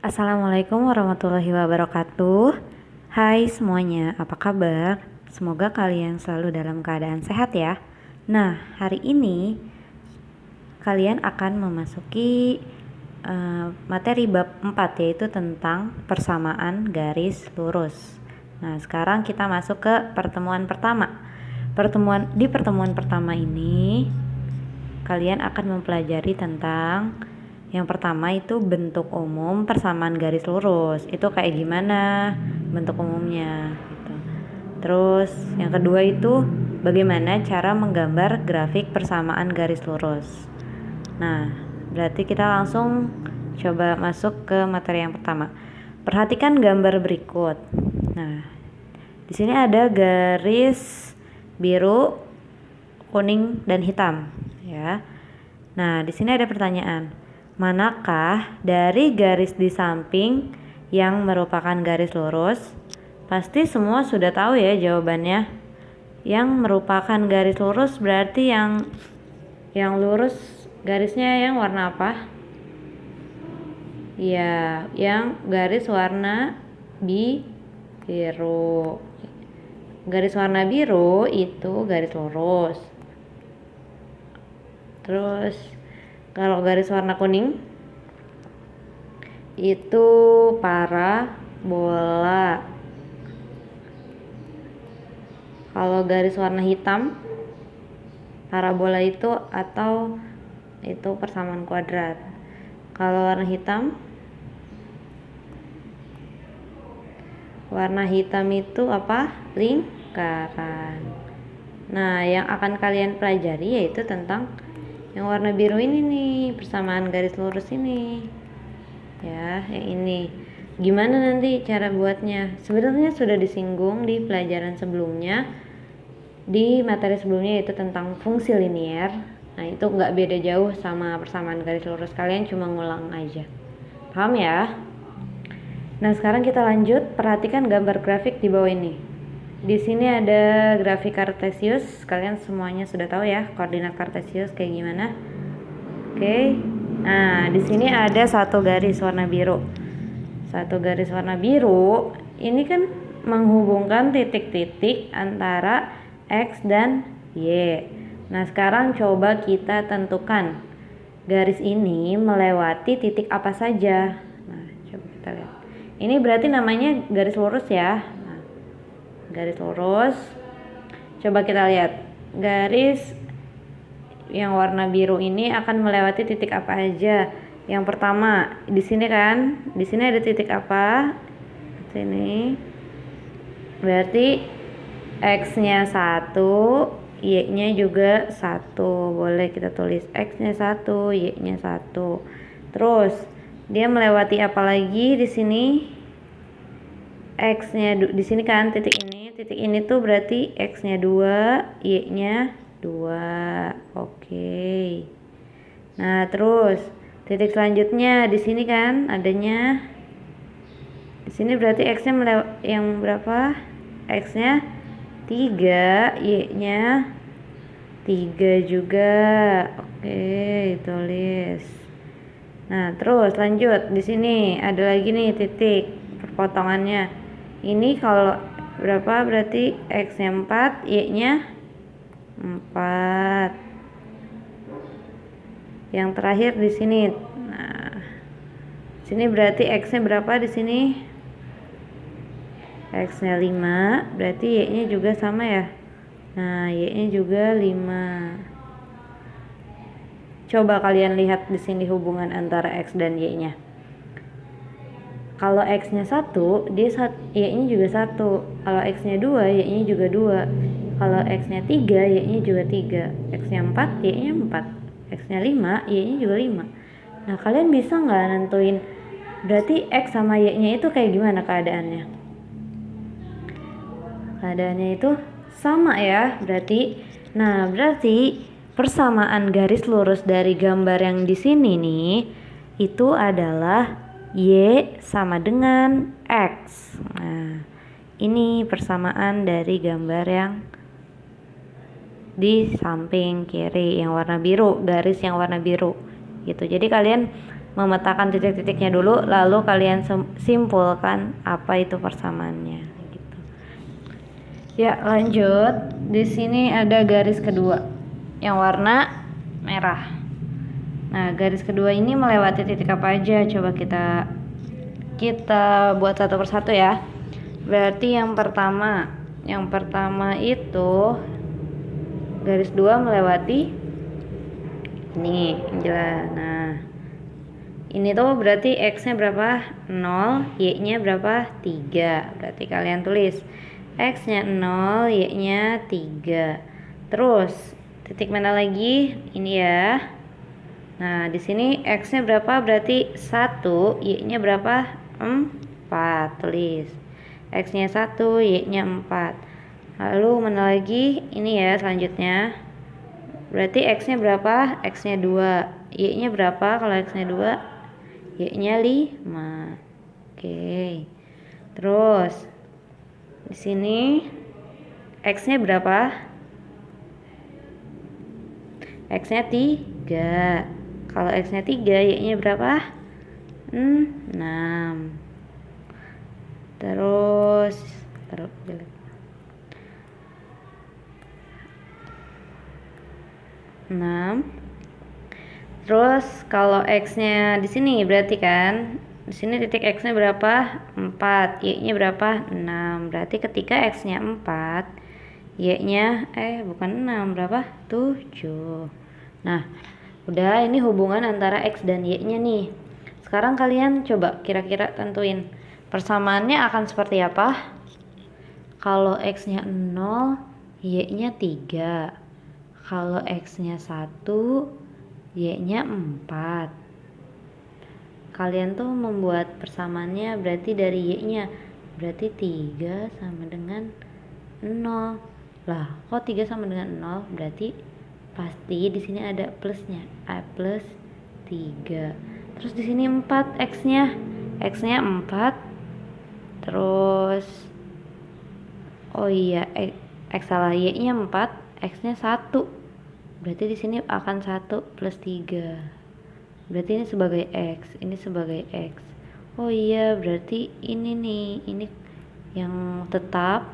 Assalamualaikum warahmatullahi wabarakatuh. Hai semuanya, apa kabar? Semoga kalian selalu dalam keadaan sehat ya. Nah, hari ini kalian akan memasuki materi bab 4, yaitu tentang persamaan garis lurus. Nah, sekarang kita masuk ke pertemuan pertama. Di pertemuan pertama ini kalian akan mempelajari tentang yang pertama itu bentuk umum persamaan garis lurus. Itu kayak gimana bentuk umumnya gitu. Terus yang kedua itu bagaimana cara menggambar grafik persamaan garis lurus. Nah, berarti kita langsung coba masuk ke materi yang pertama. Perhatikan gambar berikut. Nah, di sini ada garis biru, kuning, dan hitam ya. Nah, di sini ada pertanyaan. Manakah dari garis di samping yang merupakan garis lurus? Pasti semua sudah tahu ya jawabannya. Yang merupakan garis lurus berarti yang lurus garisnya yang warna apa? Ya, yang garis warna biru. Garis warna biru itu garis lurus. Terus kalau garis warna kuning itu parabola. Kalau garis warna hitam, parabola itu persamaan kuadrat. Kalau warna hitam itu apa? Lingkaran. Nah, yang akan kalian pelajari yaitu tentang yang warna biru ini nih, persamaan garis lurus ini ya, yang ini. Gimana nanti cara buatnya? Sebenarnya sudah disinggung di pelajaran sebelumnya, di materi sebelumnya, yaitu tentang fungsi linier. Nah, itu nggak beda jauh sama persamaan garis lurus, kalian cuma ngulang aja. Paham ya? Nah, sekarang kita lanjut. Perhatikan gambar grafik di bawah ini. Di sini ada grafik Kartesius. Kalian semuanya sudah tahu ya koordinat Kartesius kayak gimana. Oke. Nah, di sini ada satu garis warna biru. Satu garis warna biru ini kan menghubungkan titik-titik antara X dan Y. Nah, sekarang coba kita tentukan garis ini melewati titik apa saja. Nah, coba kita lihat. Ini berarti namanya garis lurus ya. Garis lurus. Coba kita lihat garis yang warna biru ini akan melewati titik apa aja. Yang pertama di sini kan, di sini ada titik apa? Sini. Berarti X-nya 1, Y-nya juga 1. Boleh kita tulis X-nya 1, Y-nya 1. Terus dia melewati apa lagi di sini? X-nya di sini kan titik ini tuh berarti X-nya 2, Y-nya 2. Oke. Nah, terus titik selanjutnya di sini kan adanya di sini berarti X-nya yang berapa? X-nya 3, Y-nya 3 juga. Oke, tulis. Nah, terus lanjut. Di sini ada lagi nih titik perpotongannya. Ini kalau berapa? Berarti X-nya 4, Y-nya 4. Yang terakhir di sini. Nah, sini berarti X-nya berapa di sini? X-nya 5, berarti Y-nya juga sama ya. Nah, Y-nya juga 5. Coba kalian lihat di sini hubungan antara X dan Y-nya. Kalau X-nya 1, Y-nya juga 1. Kalau X-nya 2, Y-nya juga 2. Kalau X-nya 3, Y-nya juga 3. X-nya 4, Y-nya 4. X-nya 5, Y-nya juga 5. Nah, kalian bisa nggak nentuin berarti X sama Y-nya itu kayak gimana keadaannya? Keadaannya itu sama ya, berarti. Nah, berarti persamaan garis lurus dari gambar yang di sini nih itu adalah Y sama dengan X. Nah, ini persamaan dari gambar yang di samping kiri yang warna biru, garis yang warna biru gitu. Jadi kalian memetakan titik-titiknya dulu, lalu kalian simpulkan apa itu persamaannya gitu. Ya, lanjut. Di sini ada garis kedua yang warna merah. Nah, garis kedua ini melewati titik apa aja? Coba kita buat satu persatu ya. Berarti yang pertama itu garis 2 melewati ini, jelas. Nah, ini tuh berarti x-nya berapa? 0, y-nya berapa? 3. Berarti kalian tulis x-nya 0, y-nya 3. Terus titik mana lagi? Ini ya. Nah, di sini x-nya berapa? Berarti 1, y-nya berapa? 4. Tulis x-nya 1, y-nya 4. Lalu mana lagi? Ini ya selanjutnya. Berarti x-nya berapa? X-nya 2. Y-nya berapa? Kalau x-nya 2, y-nya 5. Oke. Terus di sini x-nya berapa? X-nya 3. Kalau x-nya 3, y-nya berapa? 6. Terus 6. Terus kalau x-nya di sini berarti kan di sini titik x-nya berapa? 4, y-nya berapa? 6. Berarti ketika x-nya 4, y-nya bukan 6, berapa? 7. Nah, udah, ini hubungan antara x dan y-nya nih. Sekarang kalian coba kira-kira tentuin persamaannya akan seperti apa? Kalau x-nya 0, y-nya 3. Kalau x-nya 1, y-nya 4. Kalian tuh membuat persamaannya berarti dari y-nya. Berarti 3 sama dengan 0. Lah, kok 3 sama dengan 0? Berarti pasti di sini ada plusnya, a plus 3. Terus di sini 4 x-nya 4. Terus oh iya, x salah, y-nya 4, x-nya 1. Berarti di sini akan 1 plus 3. Berarti ini sebagai x, ini sebagai x. Oh iya, berarti ini nih, ini yang tetap,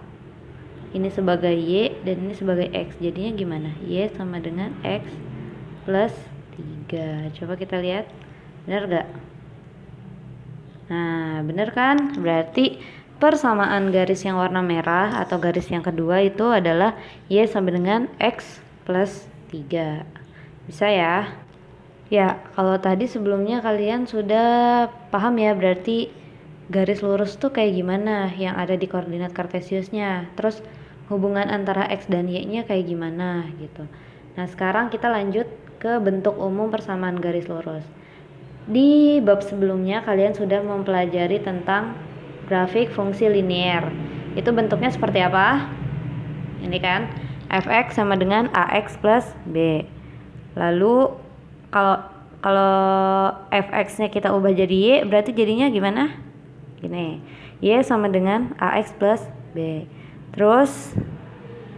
ini sebagai y dan ini sebagai x. Jadinya gimana? Y sama dengan x plus 3. Coba kita lihat, benar gak? Nah, bener kan? Berarti persamaan garis yang warna merah atau garis yang kedua itu adalah y sama dengan x plus 3. Bisa ya? Ya, kalau tadi sebelumnya kalian sudah paham ya, berarti garis lurus tuh kayak gimana yang ada di koordinat kartesiusnya. Terus hubungan antara x dan y-nya kayak gimana gitu. Nah, sekarang kita lanjut ke bentuk umum persamaan garis lurus. Di bab sebelumnya kalian sudah mempelajari tentang grafik fungsi linier. Itu bentuknya seperti apa? Ini kan, fx sama dengan ax plus b. Lalu kalau fx-nya kita ubah jadi y, berarti jadinya gimana? Gini, y sama dengan ax plus b. Terus,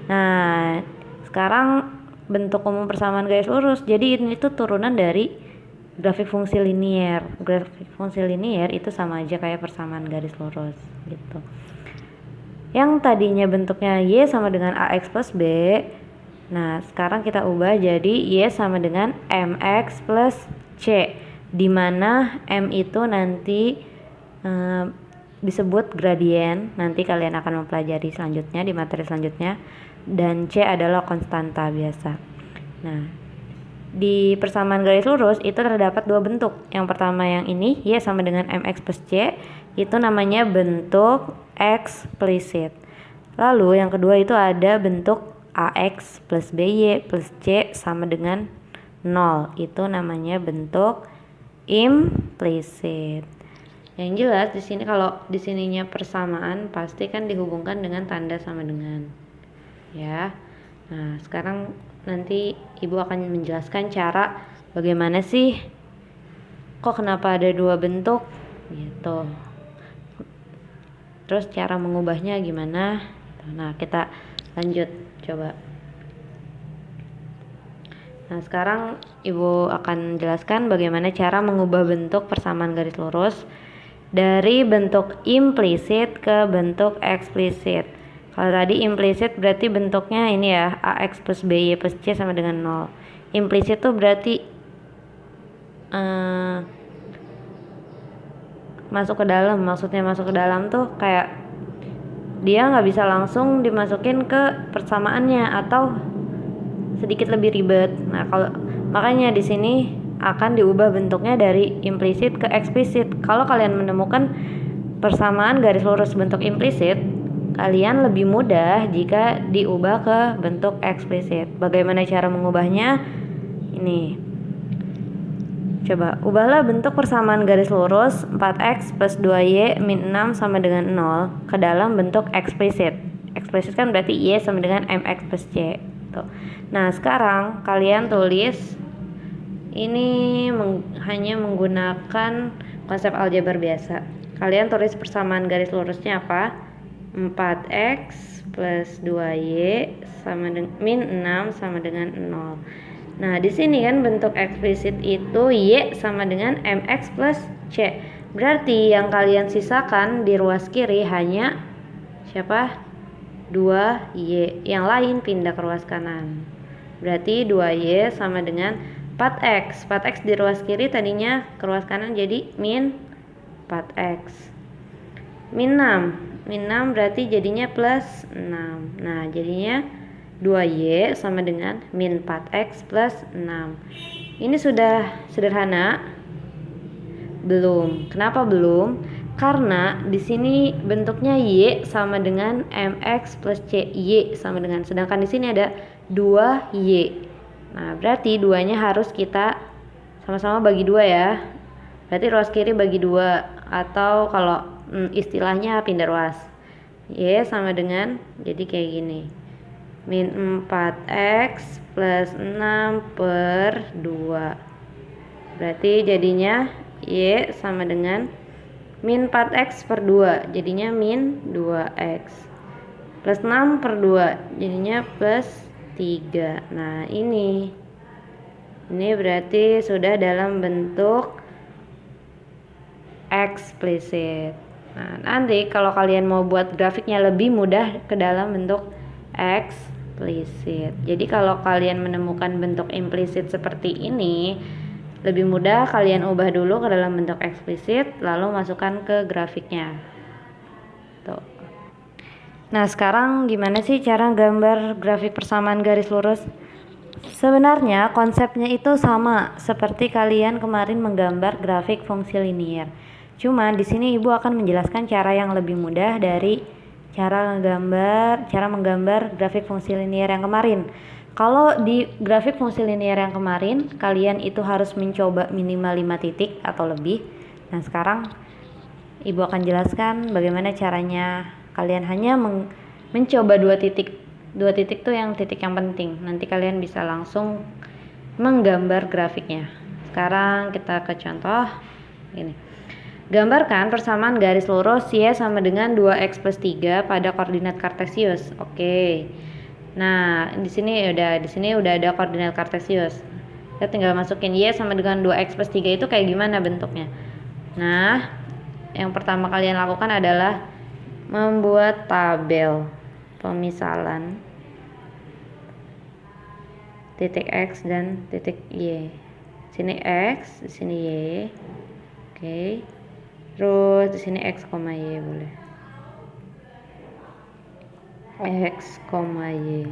nah sekarang bentuk umum persamaan garis lurus. Jadi ini tuh turunan dari grafik fungsi linier. Grafik fungsi linier itu sama aja kayak persamaan garis lurus gitu. Yang tadinya bentuknya y sama dengan ax plus b, nah sekarang kita ubah jadi y sama dengan mx plus c, dimana m itu nanti disebut gradien. Nanti kalian akan mempelajari selanjutnya di materi selanjutnya. Dan c adalah konstanta biasa. Nah, di persamaan garis lurus itu terdapat dua bentuk. Yang pertama yang ini, y sama dengan mx plus c, itu namanya bentuk eksplisit. Lalu yang kedua itu ada bentuk ax plus by plus c sama dengan 0. Itu namanya bentuk implisit. Yang jelas di sini, kalau di sininya persamaan pasti kan dihubungkan dengan tanda sama dengan, ya. Nah, sekarang nanti ibu akan menjelaskan cara bagaimana sih kok kenapa ada dua bentuk gitu. Terus cara mengubahnya gimana? Nah, kita lanjut coba. Nah, sekarang Ibu akan jelaskan bagaimana cara mengubah bentuk persamaan garis lurus dari bentuk implisit ke bentuk eksplisit. Kalau tadi implisit berarti bentuknya ini ya, AX plus BY plus C sama dengan 0. Implisit tuh berarti masuk ke dalam. Maksudnya masuk ke dalam tuh kayak dia nggak bisa langsung dimasukin ke persamaannya atau sedikit lebih ribet. Nah, kalau makanya di sini akan diubah bentuknya dari implisit ke eksplisit. Kalau kalian menemukan persamaan garis lurus bentuk implisit, kalian lebih mudah jika diubah ke bentuk eksplisit. Bagaimana cara mengubahnya? Ini. Coba ubahlah bentuk persamaan garis lurus 4x plus 2y min 6 sama dengan 0 ke dalam bentuk eksplisit. Eksplisit kan berarti y sama dengan mx plus c. Nah, sekarang kalian tulis ini hanya menggunakan konsep aljabar biasa. Kalian tulis persamaan garis lurusnya apa? 4x plus 2y sama dengan min 6 sama dengan 0. Nah, di sini kan bentuk eksplisit itu y sama dengan mx plus c. Berarti yang kalian sisakan di ruas kiri hanya siapa? 2y, yang lain pindah ke ruas kanan. Berarti 2y sama dengan 4x. 4x di ruas kiri tadinya ke ruas kanan jadi min 4x. Min 6. Min 6 berarti jadinya plus 6. Nah, jadinya 2y sama dengan min 4x plus 6. Ini sudah sederhana? Belum. Kenapa belum? Karena di sini bentuknya y sama dengan mx plus c, y sama dengan, sedangkan di sini ada 2y. Nah, berarti duanya harus kita sama-sama bagi 2 ya. Berarti ruas kiri bagi 2, atau kalau istilahnya pindah ruas. Y sama dengan, jadi kayak gini. Min 4x plus 6 per 2. Berarti jadinya y sama dengan min 4x per 2, jadinya min 2x, plus 6 per 2, jadinya plus 3. Nah, ini berarti sudah dalam bentuk eksplisit. Nah, nanti kalau kalian mau buat grafiknya lebih mudah ke dalam bentuk eksplisit. Jadi kalau kalian menemukan bentuk implisit seperti ini, lebih mudah kalian ubah dulu ke dalam bentuk eksplisit, lalu masukkan ke grafiknya. Tuh. Nah, sekarang gimana sih cara gambar grafik persamaan garis lurus? Sebenarnya konsepnya itu sama seperti kalian kemarin menggambar grafik fungsi linier. Cuma di sini Ibu akan menjelaskan cara yang lebih mudah dari cara menggambar grafik fungsi linier yang kemarin. Kalau di grafik fungsi linier yang kemarin, kalian itu harus mencoba minimal 5 titik atau lebih. Nah, sekarang Ibu akan jelaskan bagaimana caranya. Kalian hanya mencoba 2 titik. 2 titik tuh yang titik yang penting. Nanti kalian bisa langsung menggambar grafiknya. Sekarang kita ke contoh ini. Gambarkan persamaan garis lurus y sama dengan 2x plus 3 pada koordinat kartesius. Oke. Nah, di sini udah ada koordinat kartesius. Kita tinggal masukin y sama dengan 2x plus 3 itu kayak gimana bentuknya. Nah, yang pertama kalian lakukan adalah membuat tabel pemisalan titik x dan titik y. Sini x, di sini y. Oke. Terus di sini x, y boleh. X, Y.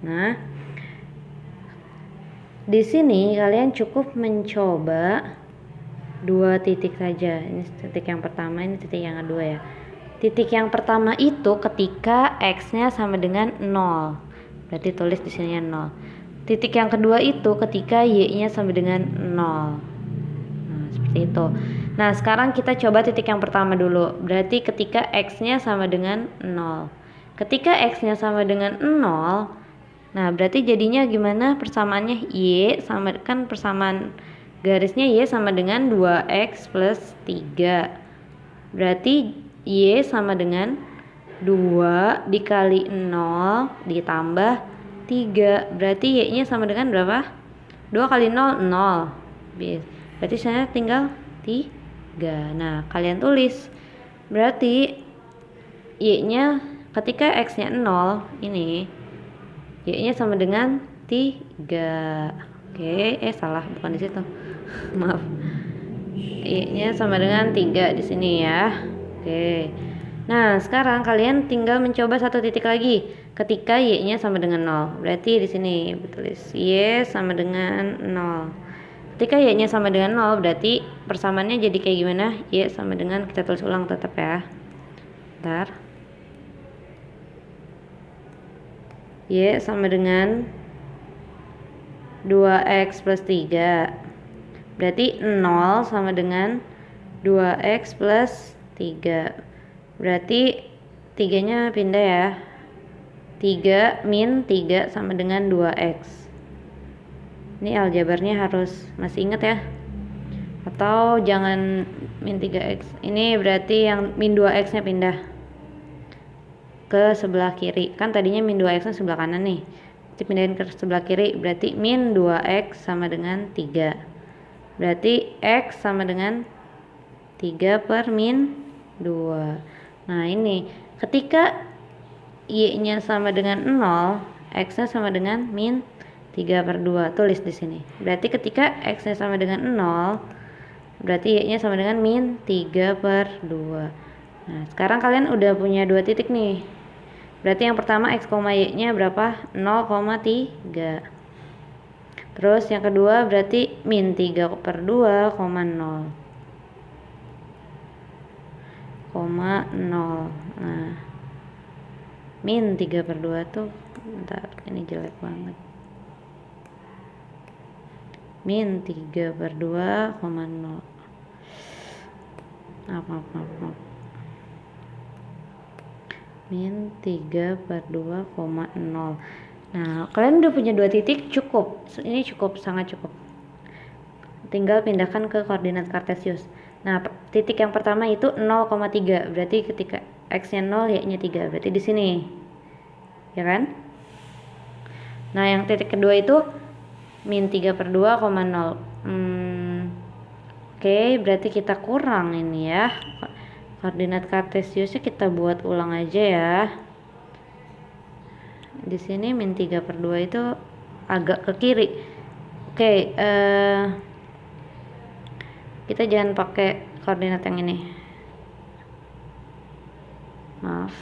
Nah, di sini kalian cukup mencoba 2 titik saja. Ini titik yang pertama, ini titik yang kedua ya. Titik yang pertama itu ketika x-nya sama dengan 0. Berarti tulis di sini 0. Titik yang kedua itu ketika y-nya sama dengan 0. Nah, seperti itu. Nah, sekarang kita coba titik yang pertama dulu. Berarti ketika x-nya sama dengan 0. Ketika x-nya sama dengan 0, nah berarti jadinya gimana persamaannya? Y sama, kan persamaan garisnya y sama dengan 2x plus 3. Berarti y sama dengan 2 dikali 0 ditambah 3. Berarti Y-nya sama dengan berapa? 2 kali 0, 0. Berarti saya tinggal 3. Nah, kalian tulis. Berarti Y-nya ketika X-nya 0, ini Y-nya sama dengan 3. Oke, salah, bukan di situ. Maaf. Y-nya sama dengan 3 di sini ya. Oke. Nah, sekarang kalian tinggal mencoba satu titik lagi ketika Y-nya sama dengan 0. Berarti di sini tulis Y sama dengan 0. Ketika Y-nya sama dengan 0, berarti persamaannya jadi kayak gimana? Y sama dengan, kita tulis ulang tetap ya. Bentar. Y sama dengan 2X plus 3. Berarti 0 sama dengan 2X plus 3. Berarti 3-nya pindah ya. 3 min 3 sama dengan 2X. Ini aljabarnya harus masih ingat ya. Atau jangan min 3X. Ini berarti yang min 2X-nya pindah ke sebelah kiri. Kan tadinya min 2X nya sebelah kanan nih. Dipindahin ke sebelah kiri, berarti min 2X sama dengan 3. Berarti X sama dengan 3 per min 2. Nah, ini ketika Y-nya sama dengan 0, X-nya sama dengan min 3 per 2. Tulis di sini. Berarti ketika X-nya sama dengan 0, berarti Y-nya sama dengan min 3 per 2. Nah, sekarang kalian udah punya 2 titik nih. Berarti yang pertama X, Y-nya berapa? 0,3. Terus yang kedua berarti min 3 per 2, 0,0. Nah, min 3 per 2 tuh, bentar, ini jelek banget. Min 3 per 2, 0. Maaf. Min 3 per 2,0. Nah, kalian udah punya 2 titik, cukup. Ini cukup, sangat cukup. Tinggal pindahkan ke koordinat kartesius. Nah, titik yang pertama itu 0,3. Berarti ketika X-nya 0, Y-nya 3. Berarti di sini. Ya kan? Nah, yang titik kedua itu min 3 per 2, 0. Oke, berarti kita kurang ini ya. Koordinat kartesiusnya kita buat ulang aja ya. Di sini min 3 per 2 itu agak ke kiri. Oke, kita jangan pakai koordinat yang ini. Maaf.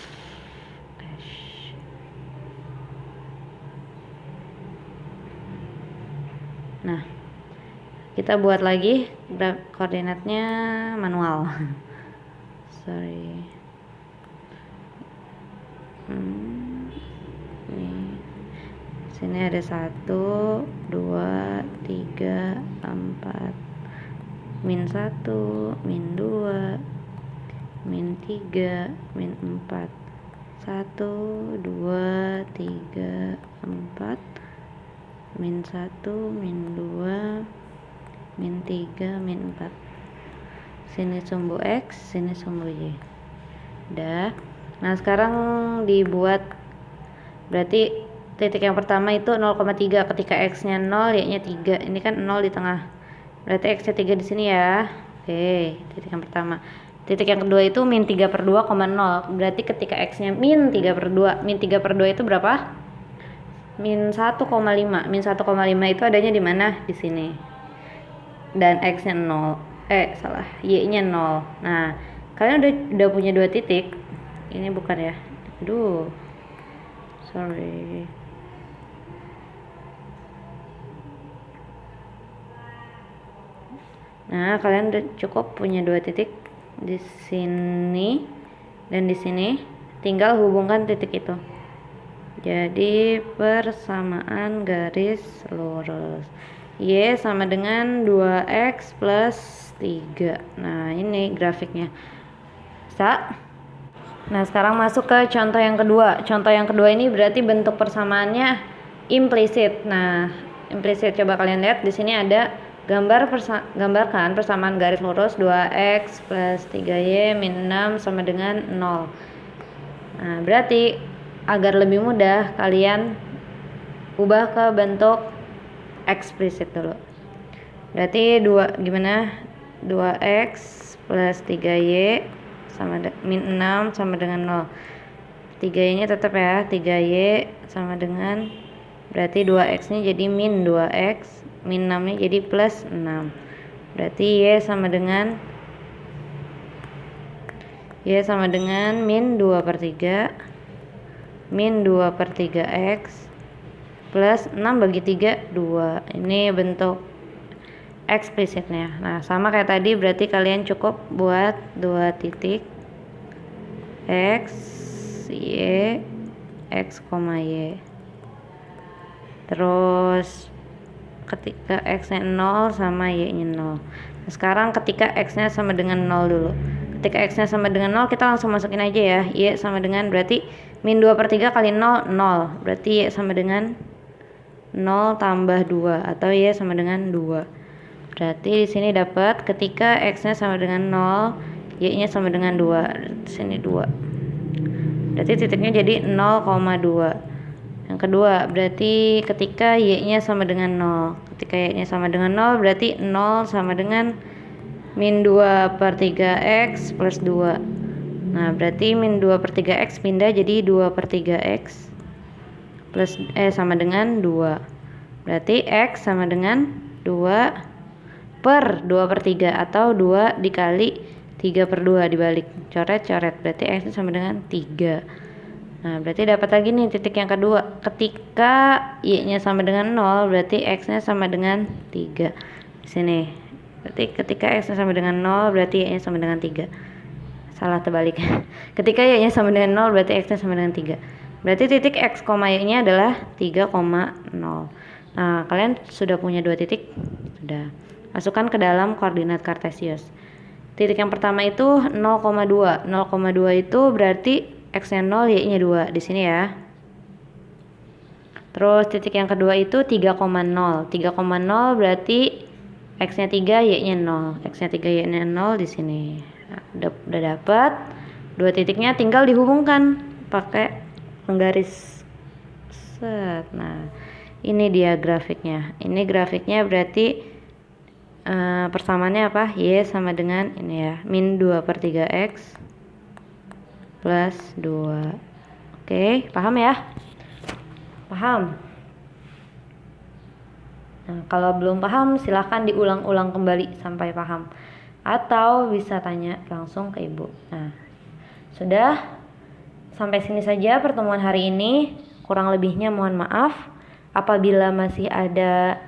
Nah, kita buat lagi koordinatnya manual. Sorry. Sini ada 1, 2, 3, 4, min 1, min 2, min 3, min 4, 1, 2, 3, 4, min 1, min 2, min 3, min 4. Sini sumbu X, sini sumbu Y. Udah. Nah, sekarang dibuat, berarti titik yang pertama itu 0,3. Ketika X-nya 0, Y-nya 3. Ini kan 0 di tengah. Berarti X-nya 3 di sini ya. Oke, titik yang pertama. Titik yang kedua itu min 3 per 2, 0. Berarti ketika X-nya min 3 per 2. Min 3 per 2 itu berapa? Min 1,5. Min 1,5 itu adanya di mana? Di sini. Dan X-nya 0. Y-nya 0. Nah, kalian udah punya 2 titik. Ini bukan ya. Aduh. Sorry. Nah, kalian udah cukup punya 2 titik di sini dan di sini. Tinggal hubungkan titik itu. Jadi persamaan garis lurus. Y sama dengan 2X plus 3. Nah, ini grafiknya. Bisa? Nah, sekarang masuk ke contoh yang kedua. Contoh yang kedua ini berarti bentuk persamaannya implisit. Nah, implisit coba kalian lihat di sini ada gambarkan persamaan garis lurus 2X plus 3Y min 6 sama dengan 0. Nah, berarti agar lebih mudah kalian ubah ke bentuk eksplisit dulu. Berarti 2x plus 3y sama min 6 sama dengan 0. 3y nya tetap ya, 3y sama dengan, berarti 2x nya jadi min 2x, min 6 nya jadi plus 6. Berarti y sama dengan min 2 per 3 min 2 per 3x plus 6 bagi 3 2. Ini bentuk eksplisitnya. Nah, sama kayak tadi, berarti kalian cukup buat 2 titik x, y, x, y. Terus ketika x nya 0 sama y nya 0. Nah, sekarang ketika x nya sama dengan 0 dulu. Ketika x nya sama dengan 0, kita langsung masukin aja ya. Y sama dengan, berarti min 2 per 3 kali 0, 0. Berarti y sama dengan 0 tambah 2 atau y sama dengan 2. Berarti di sini dapat ketika x nya sama dengan 0, y nya sama dengan 2. Di sini 2. Berarti titiknya jadi 0,2. Yang kedua, berarti ketika y nya sama dengan 0. Ketika y nya sama dengan 0, berarti 0 sama dengan min 2 per 3x plus 2. Nah, berarti min 2 per 3x pindah jadi 2 per 3x plus sama dengan 2. Berarti x sama dengan 2 per 2 per 3 atau 2 dikali 3 per 2 dibalik. Coret-coret, berarti x sama dengan 3. Nah, berarti dapat lagi nih titik yang kedua. Ketika y nya sama dengan 0, berarti x nya sama dengan 3. Di sini. Berarti ketika x nya sama dengan 0, berarti y nya sama dengan 3. Salah terbalik. Ketika y nya sama dengan 0, berarti x nya sama dengan 3. Berarti titik x, y nya adalah 3,0. Nah, kalian sudah punya 2 titik? Sudah. Masukkan ke dalam koordinat kartesius. Titik yang pertama itu 0,2. 0,2 itu berarti x nya 0, y nya 2 di sini ya. Terus titik yang kedua itu 3,0. 3,0 berarti x nya 3, y nya 0. X nya 3, y nya 0 di sini. Nah, udah dapat 2 titiknya, tinggal dihubungkan pakai penggaris set. Nah, ini dia grafiknya. Ini grafiknya berarti persamaannya apa? Y sama dengan ini ya, min 2 per 3x plus 2. Oke, paham ya? Paham? Nah, kalau belum paham silahkan diulang-ulang kembali sampai paham, atau bisa tanya langsung ke ibu. Nah, sudah sampai sini saja pertemuan hari ini. Kurang lebihnya mohon maaf. Apabila masih ada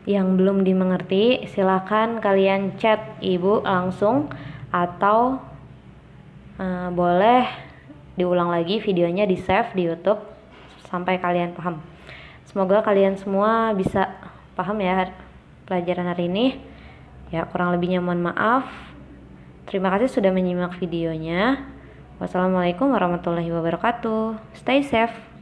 yang belum dimengerti, silakan kalian chat ibu langsung, atau boleh diulang lagi videonya, di save di YouTube sampai kalian paham. Semoga kalian semua bisa paham ya pelajaran hari ini. Ya, kurang lebihnya mohon maaf. Terima kasih sudah menyimak videonya. Wassalamualaikum warahmatullahi wabarakatuh. Stay safe.